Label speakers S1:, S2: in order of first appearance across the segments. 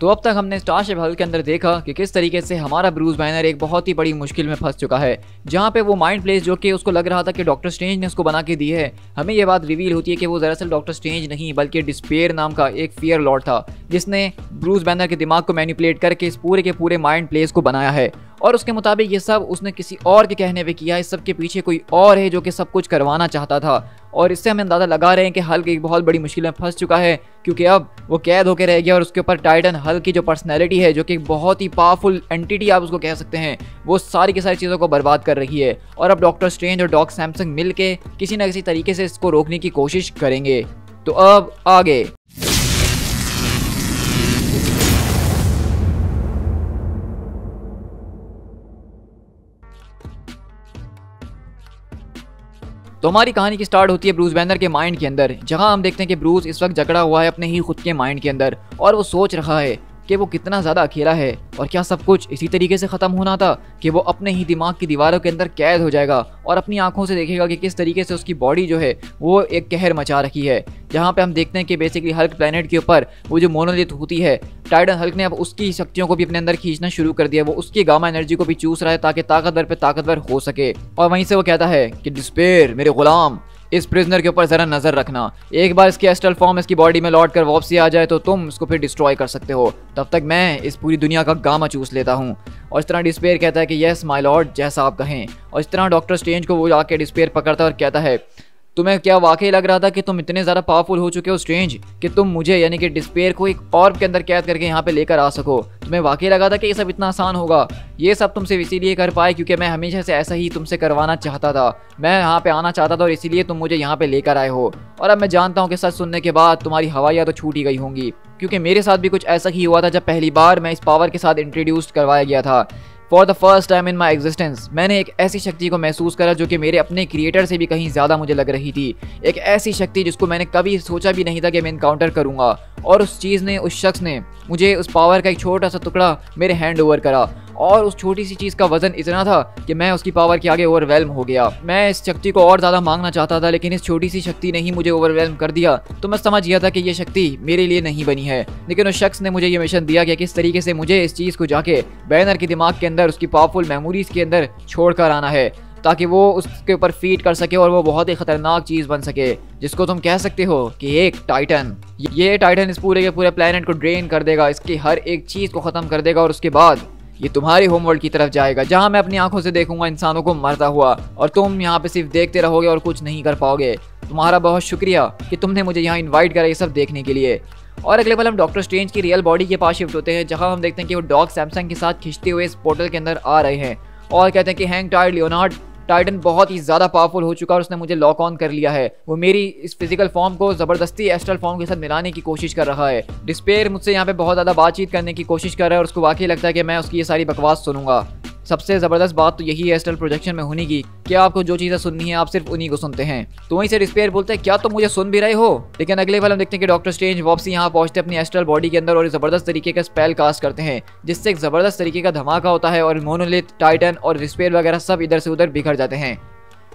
S1: तो अब तक हमने स्टारशिप हल्क के अंदर देखा कि किस तरीके से हमारा ब्रूस बैनर एक बहुत ही बड़ी मुश्किल में फंस चुका है, जहाँ पे वो माइंड प्लेस जो कि उसको लग रहा था कि डॉक्टर स्ट्रेंज ने उसको बना के दी है, हमें ये बात रिवील होती है कि वो दरअसल डॉक्टर स्ट्रेंज नहीं बल्कि डिस्पेयर नाम का एक फियर लॉर्ड था, जिसने ब्रूस बैनर के दिमाग को मैनिपुलेट करके इस पूरे के पूरे माइंड प्लेस को बनाया है। और उसके मुताबिक ये सब उसने किसी और के कहने पे किया है। इस सब के पीछे कोई और है जो कि सब कुछ करवाना चाहता था। और इससे हम अंदाज़ा लगा रहे हैं कि हल्क एक बहुत बड़ी मुश्किल में फंस चुका है, क्योंकि अब वो कैद होकर रह गया और उसके ऊपर टाइटन हल्क की जो पर्सनैलिटी है, जो कि एक बहुत ही पावरफुल एंटिटी आप उसको कह सकते हैं, वो सारी की सारी चीज़ों को बर्बाद कर रही है। और अब डॉक्टर स्ट्रेंज और डॉक सैमसंग मिल के किसी न किसी तरीके से इसको रोकने की कोशिश करेंगे। तो अब आगे तो हमारी कहानी की स्टार्ट होती है ब्रूस बैनर के माइंड के अंदर, जहां हम देखते हैं कि ब्रूस इस वक्त जकड़ा हुआ है अपने ही खुद के माइंड के अंदर और वो सोच रहा है कि वो कितना ज़्यादा अकेला है और क्या सब कुछ इसी तरीके से ख़त्म होना था कि वो अपने ही दिमाग की दीवारों के अंदर कैद हो जाएगा और अपनी आंखों से देखेगा कि किस तरीके से उसकी बॉडी जो है वो एक कहर मचा रखी है। जहाँ पे हम देखते हैं कि बेसिकली हल्क प्लेनेट के ऊपर वो जो मोनोलिथ होती है, टाइटन हल्क ने अब उसकी शक्तियों को भी अपने अंदर खींचना शुरू कर दिया। वो उसकी गामा एनर्जी को भी चूस रहा है ताकि ताकतवर पे ताकतवर हो सके। और वहीं से वो कहता है कि डिस्पेयर मेरे गुलाम, इस प्रिजनर के ऊपर जरा नजर रखना, एक बार इसकी एस्ट्रल फॉर्म इसकी बॉडी में लौट कर वापसी आ जाए तो तुम इसको फिर डिस्ट्रॉय कर सकते हो, तब तक मैं इस पूरी दुनिया का गामा चूस लेता हूँ। और इस तरह डिस्पेयर कहता है कि यस माय लॉर्ड, जैसा आप कहें। और इस तरह डॉक्टर स्ट्रेंज को वो आके डिस्पेयर पकड़ता है और कहता है तुम्हें क्या वाकई लग रहा था कि तुम इतने ज़्यादा पावरफुल हो चुके हो स्ट्रेंज कि तुम मुझे यानी कि डिस्पेयर को एक ऑर्ब के अंदर कैद करके यहाँ पे लेकर आ सको? तुम्हें वाकई लगा था कि ये सब इतना आसान होगा? ये सब तुम सिर्फ इसीलिए कर पाए क्योंकि मैं हमेशा से ऐसा ही तुमसे करवाना चाहता था, मैं यहाँ पे आना चाहता था और इसीलिए तुम मुझे यहाँ पे लेकर आए हो। और अब मैं जानता हूँ कि सच सुनने के बाद तुम्हारी हवाइयाँ तो छूट ही गई होंगी, क्योंकि मेरे साथ भी कुछ ऐसा ही हुआ था जब पहली बार मैं इस पावर के साथ इंट्रोड्यूस करवाया गया था। For the first time in my existence मैंने एक ऐसी शक्ति को महसूस करा जो कि मेरे अपने क्रिएटर से भी कहीं ज़्यादा मुझे लग रही थी। एक ऐसी शक्ति जिसको मैंने कभी सोचा भी नहीं था कि मैं इनकाउंटर करूँगा। और उस चीज़ ने, उस शख्स ने मुझे उस पावर का एक छोटा सा टुकड़ा मेरे हैंड ओवर करा और उस छोटी सी चीज़ का वजन इतना था कि मैं उसकी पावर के आगे ओवरवेल्म हो गया। मैं इस शक्ति को और ज़्यादा मांगना चाहता था, लेकिन इस छोटी सी शक्ति ने ही मुझे ओवरवेल्म कर दिया। तो मैं समझ गया था कि ये शक्ति मेरे लिए नहीं बनी है। लेकिन उस शख्स ने मुझे ये मिशन दिया कि किस तरीके से मुझे इस चीज़ को जाके बैनर के दिमाग के अंदर उसकी पावरफुल मेमोरीज के अंदर छोड़ कर आना है, ताकि वो उसके ऊपर फीड कर सके और वो बहुत ही खतरनाक चीज़ बन सके, जिसको तुम कह सकते हो कि एक टाइटन। ये टाइटन इस पूरे के पूरे प्लेनेट को ड्रेन कर देगा, इसकी हर एक चीज़ को ख़त्म कर देगा और उसके बाद ये तुम्हारी होमवर्ल्ड की तरफ जाएगा, जहां मैं अपनी आंखों से देखूंगा इंसानों को मरता हुआ और तुम यहाँ पे सिर्फ देखते रहोगे और कुछ नहीं कर पाओगे। तुम्हारा बहुत शुक्रिया कि तुमने मुझे यहाँ इन्वाइट करा ये सब देखने के लिए। और अगले पल हम डॉक्टर स्ट्रेंज की रियल बॉडी के पास शिफ्ट होते हैं, जहां हम देखते हैं कि वो डॉग सैमसंग के साथ खिंचते हुए इस पोर्टल के अंदर आ रहे हैं और कहते हैं कि हैंग टाइड लियोनार्ड, टाइटन बहुत ही ज़्यादा पावरफुल हो चुका है और उसने मुझे लॉक ऑन कर लिया है। वो मेरी इस फिजिकल फॉर्म को ज़बरदस्ती एस्ट्रल फॉर्म के साथ मिलाने की कोशिश कर रहा है। डिस्पेयर मुझसे यहाँ पे बहुत ज़्यादा बातचीत करने की कोशिश कर रहा है और उसको वाकई लगता है कि मैं उसकी ये सारी बकवास सुनूंगा। सबसे ज़बरदस्त बात तो यही है एस्ट्रल प्रोजेक्शन में होने की कि आपको जो चीज़ें सुननी है आप सिर्फ उन्हीं को सुनते हैं। तो वहीं से डिस्पेयर बोलते हैं क्या तुम मुझे सुन भी रहे हो? लेकिन अगले पल हम देखते हैं कि डॉक्टर स्ट्रेंज वापसी यहाँ पहुंचते अपनी एस्ट्रल बॉडी के अंदर और ज़बरदस्त तरीके का स्पेल कास्ट करते हैं, जिससे एक ज़बरदस्त तरीके का धमाका होता है और मोनोलिथ, टाइटन और डिस्पेयर वगैरह सब इधर से उधर बिखर जाते हैं।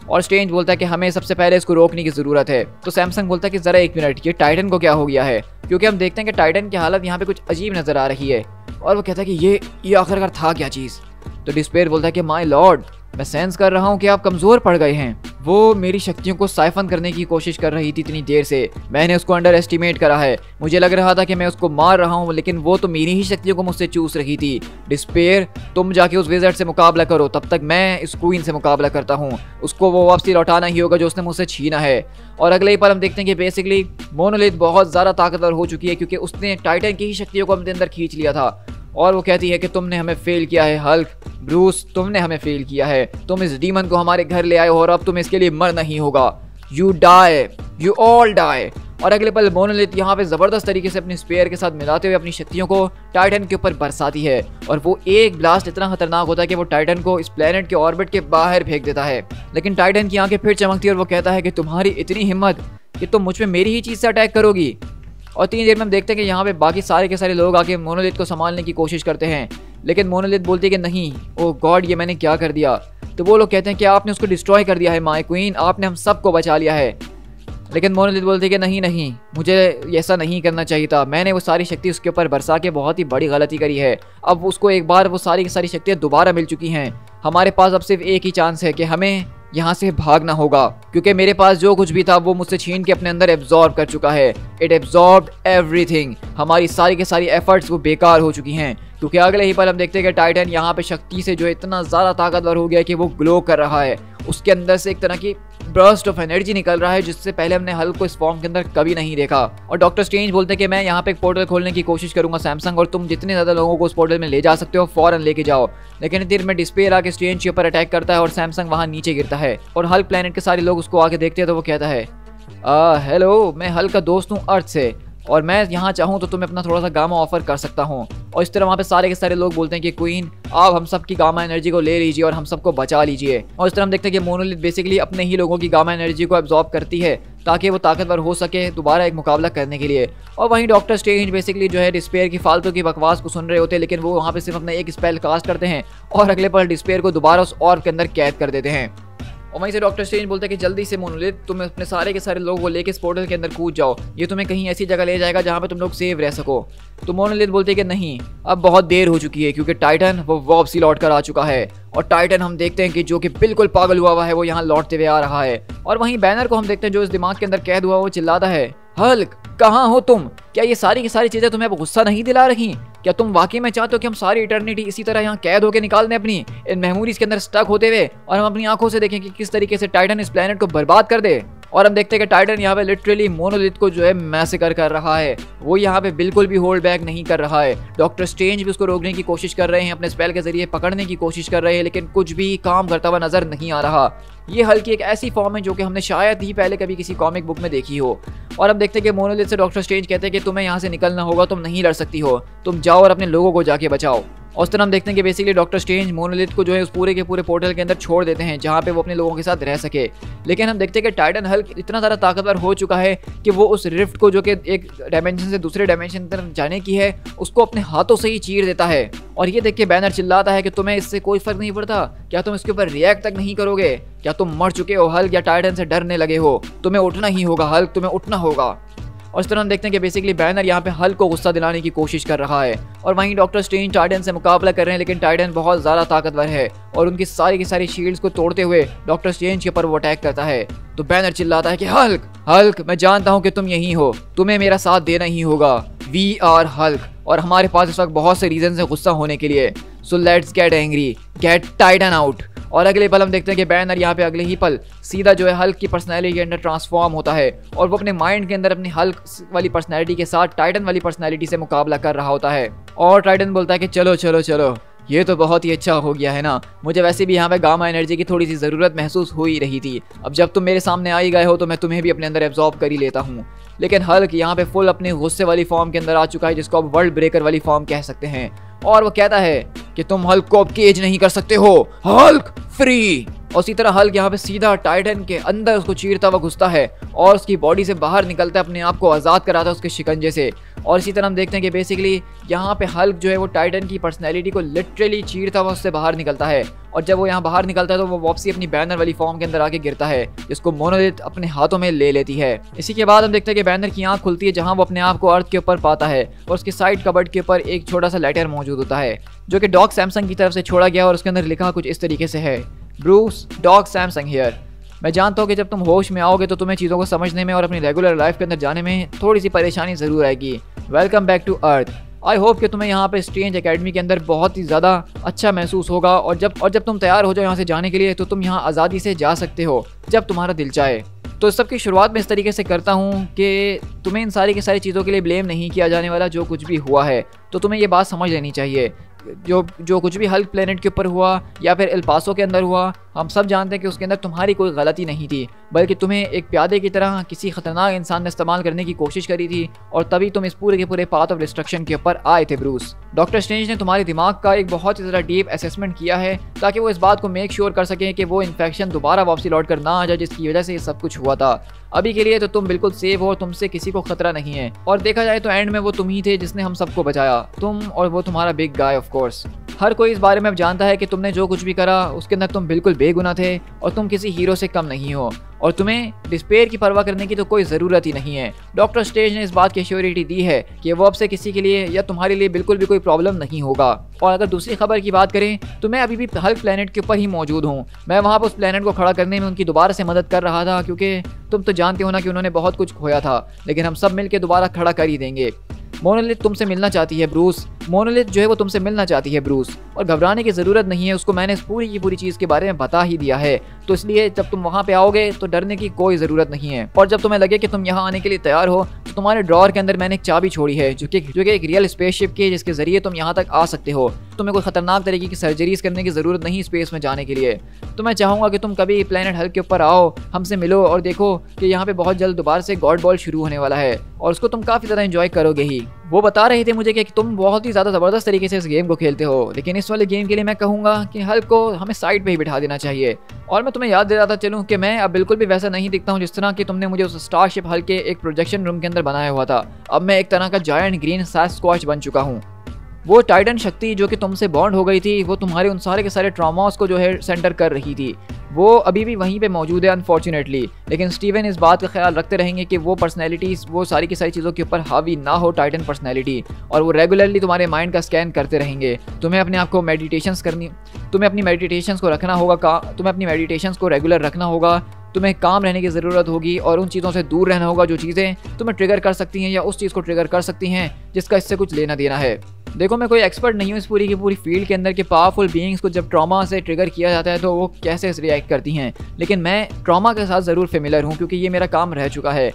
S1: और स्ट्रेंज बोलता है कि हमें सबसे पहले इसको रोकने की ज़रूरत है। तो सैमसंग बोलता है कि ज़रा एक मिनट, ये टाइटन को क्या हो गया है? क्योंकि हम देखते हैं कि टाइटन की हालत यहाँ पे कुछ अजीब नज़र आ रही है और वो कहता है कि ये आखिरकार था क्या चीज़? तो डिस्पेयर बोलता है कि माय लॉर्ड, मैं सेंस कर रहा हूँ कि आप कमज़ोर पड़ गए हैं। वो मेरी शक्तियों को साइफन करने की कोशिश कर रही थी इतनी देर से, मैंने उसको अंडर एस्टिमेट करा है। मुझे लग रहा था कि मैं उसको मार रहा हूँ, लेकिन वो तो मेरी ही शक्तियों को मुझसे चूस रही थी। डिस्पेयर, तुम जाके उस विज़र्ड से मुकाबला करो, तब तक मैं इस क्वीन से मुकाबला करता हूँ। उसको वो वापसी लौटाना ही होगा जो उसने मुझसे छीना है। और अगले ही पर हम देखते हैं कि बेसिकली मोनोलिथ बहुत ज़्यादा ताकतवर हो चुकी है, क्योंकि उसने टाइटन की ही शक्तियों को अपने अंदर खींच लिया था। और वो कहती है कि तुमने हमें फेल किया है हल्क, ब्रूस तुमने हमें फेल किया है। तुम इस डीमन को हमारे घर ले आए हो और अब तुम्हें इसके लिए मरना ही होगा। You die, you all die. और अगले पल मोनोलिथ यहाँ पे ज़बरदस्त तरीके से अपनी स्पेयर के साथ मिलाते हुए अपनी शक्तियों को टाइटन के ऊपर बरसाती है और वो एक ब्लास्ट इतना खतरनाक होता है कि वो टाइटन को इस प्लेनेट के ऑर्बिट के बाहर फेंक देता है। लेकिन टाइटन की आंखें फिर चमकती है और वो कहता है कि तुम्हारी इतनी हिम्मत कि तुम मुझ पे मेरी ही चीज़ से अटैक करोगी। और 3 देर में हम देखते हैं कि यहाँ पे बाकी सारे के सारे लोग आके मोनोलिथ को संभालने की कोशिश करते हैं, लेकिन मोनोलिथ बोलती है कि नहीं, ओ गॉड ये मैंने क्या कर दिया। तो वो लोग कहते हैं कि आपने उसको डिस्ट्रॉय कर दिया है माय क्वीन, आपने हम सबको बचा लिया है। लेकिन मोनालिथ बोलती है कि नहीं नहीं, मुझे ऐसा नहीं करना चाहिए था, मैंने वो सारी शक्ति उसके ऊपर बरसा के बहुत ही बड़ी गलती करी है। अब उसको एक बार वो सारी की सारी शक्तियाँ दोबारा मिल चुकी हैं, हमारे पास अब सिर्फ एक ही चांस है कि हमें यहाँ से भागना होगा, क्योंकि मेरे पास जो कुछ भी था वो मुझसे छीन के अपने अंदर एब्जॉर्ब कर चुका है। It absorbed everything. हमारी सारी के सारी एफर्ट्स वो बेकार हो चुकी हैं, क्योंकि अगले ही पल हम देखते हैं कि टाइटन यहाँ पे शक्ति से जो है इतना ज़्यादा ताकतवर हो गया कि वो ग्लो कर रहा है। उसके अंदर से एक तरह की बर्स्ट ऑफ एनर्जी निकल रहा है, जिससे पहले हमने हल्क को इस फॉर्म के अंदर कभी नहीं देखा। और डॉक्टर स्ट्रेंज बोलते हैं कि मैं यहाँ पे एक पोर्टल खोलने की कोशिश करूंगा सैमसंग, और तुम जितने ज़्यादा लोगों को उस पोर्टल में ले जा सकते हो फौरन लेके जाओ। लेकिन इतनी देर में डिस्पेयर आके स्ट्रेंज के ऊपर अटैक करता है और सैमसंग वहाँ नीचे गिरता है, और हल्क प्लेनेट के सारे लोग उसको आके देखते हैं तो वो कहता है हेलो, मैं हल्क का दोस्त हूँ अर्थ से, और मैं यहाँ चाहूँ तो तुम्हें अपना थोड़ा सा गामा ऑफर कर सकता हूँ। और इस तरह वहाँ पे सारे के सारे लोग बोलते हैं कि क्वीन आप हम सब की गामा एनर्जी को ले लीजिए और हम सबको बचा लीजिए। और इस तरह हम देखते हैं कि मोनालिथ बेसिकली अपने ही लोगों की गामा एनर्जी को एब्जॉर्ब करती है ताकि वो ताकतवर हो सके दोबारा एक मुकाबला करने के लिए। और वहीं डॉक्टर स्ट्रेंज बेसिकली जो है डिस्पेयर की फालतू की बकवास को सुन रहे होते हैं, लेकिन वो वहाँ पे सिर्फ अपना एक स्पेल कास्ट करते हैं और अगले पल डिस्पेयर को दोबारा उस ऑर्ब के अंदर कैद कर देते हैं। और वहीं से डॉक्टर स्ट्रेंज बोलते हैं कि जल्दी से मोनालिथ तुम अपने सारे के सारे लोगों को लेके इस पोर्टल के अंदर कूद जाओ, ये तुम्हें कहीं ऐसी जगह ले जाएगा जहाँ पे तुम लोग सेव रह सको। तो मोनालिथ बोलते हैं कि नहीं, अब बहुत देर हो चुकी है, क्योंकि टाइटन वो वापसी लौट कर आ चुका है। और टाइटन हम देखते हैं कि जो कि बिल्कुल पागल हुआ है वो यहाँ लौटते हुए आ रहा है। और वहीं बैनर को हम देखते हैं जो इस दिमाग के अंदर कैद हुआ वो चिल्लाता है, हल्क कहाँ हो तुम? क्या ये सारी की सारी चीजें तुम्हें अब गुस्सा नहीं दिला रही? क्या तुम वाकई में चाहते हो कि हम सारी इटर्निटी इसी तरह यहाँ कैद होकर निकाल दें, अपनी इन मेमोरीज के अंदर स्टक होते हुए, और हम अपनी आंखों से देखें कि किस तरीके से टाइटन इस प्लेनेट को बर्बाद कर दे? और हम देखते हैं कि टाइटन यहाँ पे लिटरली मोनालिथ को जो है मैसेकर कर रहा है, वो यहाँ पे बिल्कुल भी होल्ड बैक नहीं कर रहा है। डॉक्टर स्ट्रेंज भी उसको रोकने की कोशिश कर रहे हैं, अपने स्पेल के जरिए पकड़ने की कोशिश कर रहे हैं, लेकिन कुछ भी काम करता हुआ नजर नहीं आ रहा। ये हल्क की एक ऐसी फॉर्म है जो कि हमने शायद ही पहले कभी किसी कॉमिक बुक में देखी हो। और हम देखते हैं कि मोनालिथ से डॉक्टर स्ट्रेंज कहते हैं कि तुम्हें यहाँ से निकलना होगा, तुम नहीं लड़ सकती हो, तुम जाओ और अपने लोगों को जाके बचाओ। और उस तरह हम देखते हैं कि बेसिकली डॉक्टर स्ट्रेंज मोनालिथ को जो है उस पूरे के पूरे पोर्टल के अंदर छोड़ देते हैं जहाँ पे वो अपने लोगों के साथ रह सके। लेकिन हम देखते हैं कि टाइटन हल्क इतना ज़्यादा ताकतवर हो चुका है कि वो उस रिफ्ट को जो कि एक डायमेंशन से दूसरे डायमेंशन तरफ जाने की है उसको अपने हाथों से ही चीर देता है। और ये देख के बैनर चिल्लाता है कि तुम्हें इससे कोई फर्क नहीं पड़ता, क्या तुम इसके ऊपर रिएक्ट तक नहीं करोगे? क्या तुम मर चुके हो हल्क, या टाइटन से डरने लगे हो? तुम्हें उठना ही होगा हल्क, तुम्हें उठना होगा। और इस तरह हम देखते हैं कि बेसिकली बैनर यहाँ पे हल्क को गुस्सा दिलाने की कोशिश कर रहा है। और वहीं डॉक्टर स्ट्रेंज टाइटन से मुकाबला कर रहे हैं, लेकिन टाइटन बहुत ज़्यादा ताकतवर है और उनकी सारी की सारी शील्ड्स को तोड़ते हुए डॉक्टर स्ट्रेंज के ऊपर वो अटैक करता है। तो बैनर चिल्लाता है कि हल्क हल्क, मैं जानता हूँ कि तुम यहीं हो, तुम्हें मेरा साथ देना ही होगा। वी आर हल्क, और हमारे पास इस वक्त बहुत से रीजन है गुस्सा होने के लिए। So let's get angry, get titan out. और अगले पल हम देखते हैं कि बैनर यहाँ पे अगले ही पल सीधा जो है हल्क की पर्सनैलिटी के अंदर ट्रांसफॉर्म होता है, और वो अपने माइंड के अंदर अपनी हल्क वाली पर्सनैलिटी के साथ टाइटन वाली पर्सनैलिटी से मुकाबला कर रहा होता है। और टाइटन बोलता है कि चलो चलो चलो, ये तो बहुत ही अच्छा हो गया है ना, मुझे वैसे भी यहाँ पे गामा एनर्जी की थोड़ी सी ज़रूरत महसूस हो ही रही थी, अब जब तुम मेरे सामने आ ही गए हो तो मैं तुम्हें भी अपने अंदर एब्जॉर्ब कर ही लेता हूँ। लेकिन हल्क यहाँ पे फुल अपनी गुस्से वाली फॉर्म के अंदर आ चुका है, जिसको आप वर्ल्ड ब्रेकर वाली फॉर्म कह सकते हैं। और वो कहता है कि तुम हल्क को अब केज नहीं कर सकते हो, हल्क फ्री। और इसी तरह हल्क यहाँ पे सीधा टाइटन के अंदर उसको चीरता हुआ घुसता है और उसकी बॉडी से बाहर निकलता है, अपने आप को आज़ाद कराता है उसके शिकंजे से। और इसी तरह हम देखते हैं कि बेसिकली यहाँ पे हल्क जो है वो टाइटन की पर्सनैलिटी को लिटरली चीरता हुआ उससे बाहर निकलता है, और जब वो यहाँ बाहर निकलता है तो वो वापसी अपनी बैनर वाली फॉर्म के अंदर आके गिरता है, जिसको मोनालिथ अपने हाथों में ले लेती है। इसी के बाद हम देखते हैं कि बैनर की आंख खुलती है जहाँ वो अपने आप को अर्थ के ऊपर पाता है, और उसके साइड कबर्ड के ऊपर एक छोटा सा लेटर मौजूद होता है जो कि डॉग सैमसंग की तरफ से छोड़ा गया, और उसके अंदर लिखा कुछ इस तरीके से है, ब्रूस डॉग सैमसंग हियर। मैं जानता हूँ कि जब तुम होश में आओगे तो तुम्हें चीज़ों को समझने में और अपनी रेगुलर लाइफ के अंदर जाने में थोड़ी सी परेशानी ज़रूर आएगी। Welcome back to Earth. I hope कि तुम्हें यहाँ पे स्ट्रेंज एकेडमी के अंदर बहुत ही ज़्यादा अच्छा महसूस होगा, और जब तुम तैयार हो जाओ यहाँ से जाने के लिए तो तुम यहाँ आज़ादी से जा सकते हो जब तुम्हारा दिल चाहे। तो इस सब की शुरुआत में इस तरीके से करता हूँ कि तुम्हें इन सारी की सारी चीज़ों के लिए ब्लेम नहीं किया जाने वाला, जो कुछ भी हुआ है तो तुम्हें ये बात समझ लेनी चाहिए। जो कुछ भी हल्क प्लेनेट के ऊपर हुआ या फिर एल पासो के अंदर हुआ, हम सब जानते हैं कि उसके अंदर तुम्हारी कोई गलती नहीं थी, बल्कि तुम्हें एक प्यादे की तरह किसी खतरनाक इंसान ने इस्तेमाल करने की कोशिश करी थी, और तभी तुम इस पूरे के पूरे पाथ ऑफ डिस्ट्रक्शन के ऊपर आए थे ब्रूस। डॉक्टर स्ट्रेंज ने तुम्हारे दिमाग का एक बहुत ही ज़्यादा डीप असेसमेंट किया है ताकि वो इस बात को मेक श्योर कर सकें कि वो इन्फेक्शन दोबारा वापसी लौट कर ना आ जाए, जिसकी वजह से ये सब कुछ हुआ था। अभी के लिए तो तुम बिल्कुल सेफ हो और तुमसे किसी को खतरा नहीं है, और देखा जाए तो एंड में वो तुम ही थे जिसने हम सबको बचाया, तुम और वो तुम्हारा बिग गाय ऑफ कोर्स। हर कोई इस बारे में अब जानता है कि तुमने जो कुछ भी करा उसके अंदर तुम बिल्कुल बेगुनाह थे और तुम किसी हीरो से कम नहीं हो और तुम्हें डिस्पेयर की परवाह करने की तो कोई ज़रूरत ही नहीं है। डॉक्टर स्ट्रेंज ने इस बात की श्योरिटी दी है कि वो अब से किसी के लिए या तुम्हारे लिए बिल्कुल भी कोई प्रॉब्लम नहीं होगा। और अगर दूसरी खबर की बात करें तो मैं अभी भी हल्क प्लेनेट के ऊपर ही मौजूद हूँ। मैं वहाँ पर उस प्लेनेट को खड़ा करने में उनकी दोबारा से मदद कर रहा था, क्योंकि तुम तो जानते हो ना कि उन्होंने बहुत कुछ खोया था, लेकिन हम सब मिलकर दोबारा खड़ा कर ही देंगे। मोनोलिथ तुमसे मिलना चाहती है ब्रूस। मोनोलिथ जो है वो तुमसे मिलना चाहती है ब्रूस, और घबराने की ज़रूरत नहीं है, उसको मैंने इस पूरी की पूरी चीज़ के बारे में बता ही दिया है। तो इसलिए जब तुम वहाँ पे आओगे तो डरने की कोई ज़रूरत नहीं है। और जब तुम्हें लगे कि तुम यहाँ आने के लिए तैयार हो तो तुम्हारे ड्रॉअर के अंदर मैंने एक चाबी छोड़ी है जो कि एक रियल स्पेसशिप की है, जिसके ज़रिए तुम यहाँ तक आ सकते हो। तुम्हें कोई खतरनाक तरीके की सर्जरीज करने की ज़रूरत नहीं स्पेस में जाने के लिए। तो मैं चाहूँगा कि तुम कभी प्लेनेट हल्क के ऊपर आओ, हमसे मिलो और देखो कि यहाँ पे बहुत जल्द दोबारा से गॉड बॉल शुरू होने वाला है और उसको तुम काफ़ी ज़्यादा एंजॉय करोगे ही। वो बता रहे थे मुझे कि तुम बहुत ही ज़्यादा ज़बरदस्त तरीके से इस गेम को खेलते हो, लेकिन इस वाले गेम के लिए मैं कहूँगा कि हल्क को हमें साइड पे ही बिठा देना चाहिए। और मैं तुम्हें याद दिलाता चलूँ कि मैं अब बिल्कुल भी वैसा नहीं दिखता हूँ जिस तरह कि तुमने मुझे उस स्टारशिप हल्क के एक प्रोजेक्शन रूम के अंदर बनाया हुआ था। अब मैं एक तरह का जायंट ग्रीन सास्क्वाच बन चुका हूँ। वो टाइटन शक्ति जो कि तुमसे बॉन्ड हो गई थी, वो तुम्हारे उन सारे के सारे ट्रॉमास को जो है सेंटर कर रही थी, वो अभी भी वहीं पे मौजूद है अनफॉर्चुनेटली। लेकिन स्टीवन इस बात का ख्याल रखते रहेंगे कि वो पर्सनैलिटीज़ वो सारी की सारी चीज़ों के ऊपर हावी ना हो टाइटन पर्सनैलिटी, और वो रेगुलरली तुम्हारे माइंड का स्कैन करते रहेंगे। तुम्हें अपने आप को तुम्हें अपनी मेडिटेशंस को रखना होगा, तुम्हें अपनी मेडिटेशंस को रेगुलर रखना होगा। तुम्हें काम रहने की ज़रूरत होगी और उन चीज़ों से दूर रहना होगा जो चीज़ें तुम्हें ट्रिगर कर सकती हैं या उस चीज़ को ट्रिगर कर सकती हैं जिसका इससे कुछ लेना देना है। देखो, मैं कोई एक्सपर्ट नहीं हूँ इस पूरी की पूरी फील्ड के अंदर कि पावरफुल बीइंग्स को जब ट्रॉमा से ट्रिगर किया जाता है तो वो कैसे रिएक्ट करती हैं, लेकिन मैं ट्रॉमा के साथ ज़रूर फेमिलियर हूँ क्योंकि ये मेरा काम रह चुका है।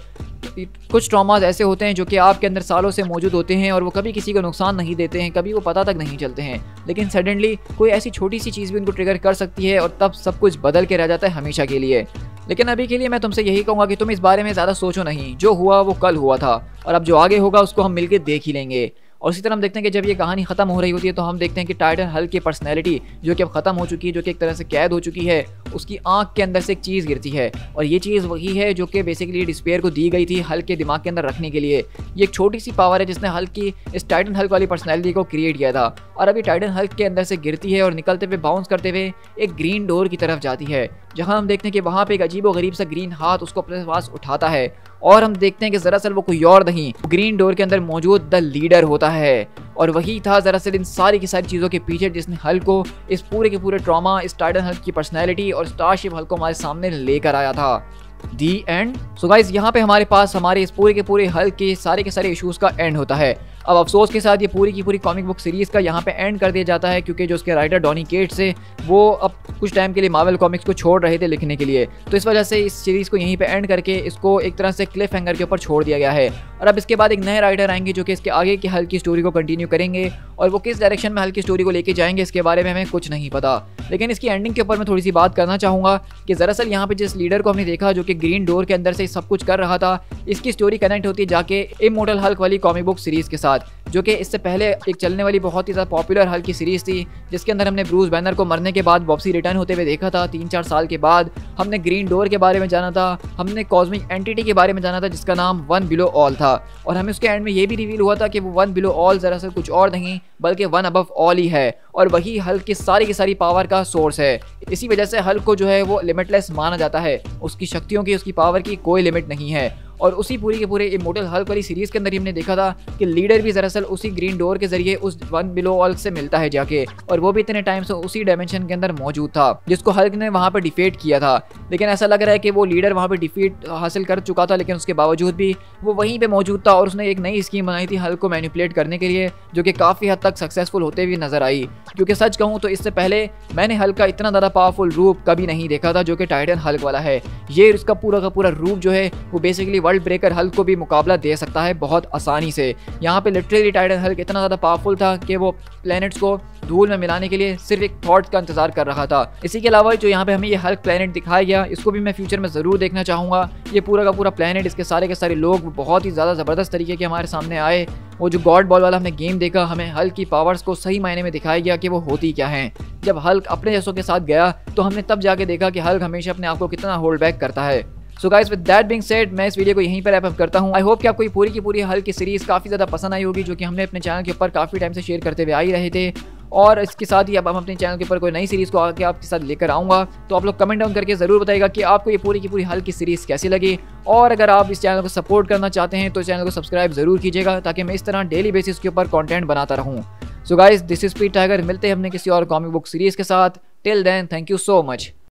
S1: कुछ ट्रॉमास ऐसे होते हैं जो कि आपके अंदर सालों से मौजूद होते हैं और वो कभी किसी को नुकसान नहीं देते हैं, कभी वो पता तक नहीं चलते हैं, लेकिन सडनली कोई ऐसी छोटी सी चीज़ भी उनको ट्रिगर कर सकती है और तब सब कुछ बदल के रह जाता है हमेशा के लिए। लेकिन अभी के लिए मैं तुमसे यही कहूँगा कि तुम इस बारे में ज़्यादा सोचो नहीं। जो हुआ वो कल हुआ था और अब जो आगे होगा उसको हम मिलकर देख ही लेंगे। और इसी तरह हम देखते हैं कि जब ये कहानी खत्म हो रही होती है तो हम देखते हैं कि टाइटन हल्क की पर्सनैलिटी जो कि अब खत्म हो चुकी है, जो कि एक तरह से कैद हो चुकी है, उसकी आंख के अंदर से एक चीज़ गिरती है और ये चीज़ वही है जो कि बेसिकली डिस्पेयर को दी गई थी हल्क के दिमाग के अंदर रखने के लिए। ये एक छोटी सी पावर है जिसने हल्क की इस टाइटन हल्क वाली पर्सनैलिटी को क्रिएट किया था और अभी टाइटन हल्क के अंदर से गिरती है और निकलते हुए बाउंस करते हुए एक ग्रीन डोर की तरफ जाती है, जहाँ हम देखते हैं कि वहाँ पे एक अजीबो गरीब सा ग्रीन हाथ उसको अपने पास उठाता है और हम देखते हैं कि दरअसल वो कोई और नहीं, ग्रीन डोर के अंदर मौजूद द लीडर होता है और वही था दरअसल इन सारी की सारी चीज़ों के पीछे जिसने हल्क को इस पूरे के पूरे ट्रॉमा, इस टाइटन हल्क की पर्सनैलिटी और स्टारशिप हल्क को हमारे सामने लेकर आया था। दी एंड। सो गाइस, यहाँ पे हमारे पास हमारे इस पूरे के पूरे हल्क के सारे इश्यूज का एंड होता है। अब अफसोस के साथ ये पूरी की पूरी कॉमिक बुक सीरीज़ का यहाँ पे एंड कर दिया जाता है क्योंकि जो उसके राइटर डॉनी केट्स है वो अब कुछ टाइम के लिए मार्वल कॉमिक्स को छोड़ रहे थे लिखने के लिए, तो इस वजह से इस सीरीज़ को यहीं पे एंड करके इसको एक तरह से क्लिफ हैंगर के ऊपर छोड़ दिया गया है। और अब इसके बाद एक नए राइटर आएंगे जो कि इसके आगे की हल्क की स्टोरी को कंटिन्यू करेंगे और वो किस डायरेक्शन में हल्क की स्टोरी को लेके जाएंगे इसके बारे में हमें कुछ नहीं पता। लेकिन इसकी एंडिंग के ऊपर मैं थोड़ी सी बात करना चाहूँगा कि दरअसल यहाँ पे जिस लीडर को हमने देखा जो कि ग्रीन डोर के अंदर से सब कुछ कर रहा था, इसकी स्टोरी कनेक्ट होती है जाके इमॉर्टल हल्क वाली कॉमिक बुक सीरीज़ के साथ, जो कि इससे पहले एक चलने वाली बहुत ही ज़्यादा पॉपुलर हल्क की सीरीज़ थी जिसके अंदर हमने ब्रूस बैनर को मरने के बाद बॉब्सी रिटर्न होते हुए देखा था 3-4 साल के बाद। हमने ग्रीन डोर के बारे में जाना था, हमने कॉस्मिक एंटिटी के बारे में जाना था जिसका नाम वन बिलो ऑल था, और हमें उसके एंड में ये भी रिवील हुआ था कि वो वन बिलो ऑल दरअसल कुछ और नहीं बल्कि वन अबव ऑल ही है और वही हल्क की सारी पावर का सोर्स है। इसी वजह से हल्क को जो है वो लिमिटलेस माना जाता है, उसकी शक्तियों की, उसकी पावर की कोई लिमिट नहीं है। और उसी पूरी के पूरे इमॉर्टल हल्क वाली सीरीज के अंदर हमने देखा था कि लीडर भी दरअसल उसी ग्रीन डोर के जरिए उस वन बिलो ऑल से मिलता है जाके, और वो भी इतने टाइम से उसी डायमेंशन के अंदर मौजूद था जिसको हल्क ने वहां पर डिफीट किया था। लेकिन ऐसा लग रहा है कि वो लीडर वहां पर डिफीट हासिल कर चुका था, लेकिन उसके बावजूद भी वो वहीं पे मौजूद था और उसने एक नई स्कीम बनाई थी हल्क को मैनिपुलेट करने के लिए, जो कि काफ़ी हद तक सक्सेसफुल होते हुए नजर आई। क्योंकि सच कहूँ तो इससे पहले मैंने हल्क का इतना ज़्यादा पावरफुल रूप कभी नहीं देखा था जो कि टाइटन हल्क वाला है। ये इसका पूरा का पूरा रूप जो है वो बेसिकली वर्ल्ड ब्रेकर हल्क को भी मुकाबला दे सकता है बहुत आसानी से। यहाँ पे लिटरली टाइटन हल्क इतना ज़्यादा पावरफुल था कि वो प्लैनेट्स को धूल में मिलाने के लिए सिर्फ एक थॉट का इंतजार कर रहा था। इसी के अलावा जो यहाँ पे हमें ये हल्क प्लैनेट दिखाया गया, इसको भी मैं फ्यूचर में ज़रूर देखना चाहूँगा। ये पूरा का पूरा प्लैनेट, इसके सारे के सारे लोग बहुत ही ज़्यादा ज़बरदस्त तरीके के हमारे सामने आए। वो जो गॉड बॉल वाला हमने गेम देखा, हमें हल्क की पावर्स को सही मायने में दिखाया गया कि वो होती क्या हैं। जब हल्क अपने जैसों के साथ गया तो हमने तब जाके देखा कि हल्क हमेशा अपने आप को कितना होल्ड बैक करता है। So guys, with that being said, मैं इस वीडियो को यहीं पर रैप अप करता हूँ। आई होप कि आपको पूरी की पूरी हल्क की सीरीज़ काफ़ी ज़्यादा पसंद आई होगी, जो कि हमने अपने चैनल के ऊपर काफ़ी टाइम से शेयर करते हुए आ ही रहे थे। और इसके साथ ही अब हम अपने चैनल के ऊपर कोई नई सीरीज़ को आगे आपके साथ लेकर आऊँगा। तो आप लोग कमेंट डाउन करके ज़रूर बताइएगा कि आपको ये पूरी की पूरी हल्क की सीरीज़ कैसी लगी। और अगर आप इस चैनल को सपोर्ट करना चाहते हैं तो चैनल को सब्सक्राइब ज़रूर कीजिएगा, ताकि मैं इस तरह डेली बेसिस के ऊपर कंटेंट बनाता रहूँ। So guys, this is speed tiger. मिलते हैं हमने किसी और कॉमिक बुक सीरीज़ के साथ। Till then, thank you so much.